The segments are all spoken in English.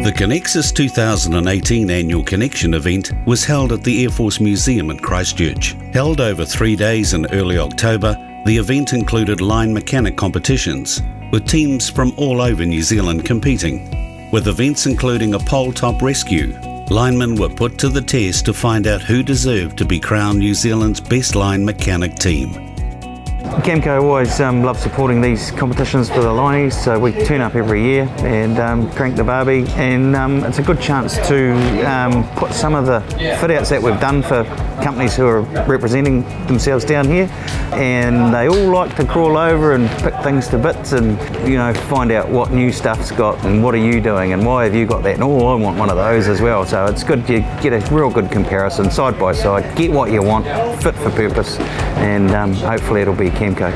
The Connexis 2018 annual Connection event was held at the Air Force Museum in Christchurch. Held over 3 days in early October, the event included line mechanic competitions, with teams from all over New Zealand competing. With events including a pole-top rescue, linemen were put to the test to find out who deserved to be crowned New Zealand's best line mechanic team. Camco always loves supporting these competitions for the lineys, so we turn up every year and crank the barbie, and it's a good chance to put some of the fit-outs that we've done for companies who are representing themselves down here, and they all like to crawl over and pick things to bits and, you know, find out what new stuff's got and what are you doing and why have you got that, and I want one of those as well. So it's good to get a real good comparison side by side, get what you want, fit for purpose, and hopefully it'll be Camco.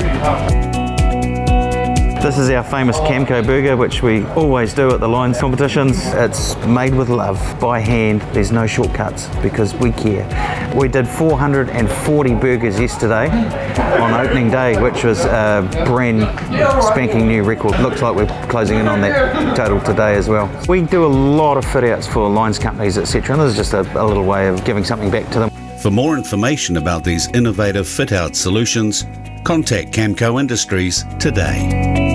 This is our famous Camco burger, which we always do at the lines competitions. It's made with love, by hand. There's no shortcuts because we care. We did 440 burgers yesterday on opening day, which was a brand spanking new record. Looks like we're closing in on that total today as well. We do a lot of fit outs for lines companies, etc. And this is just a little way of giving something back to them. For more information about these innovative fit-out solutions, contact Camco Industries today.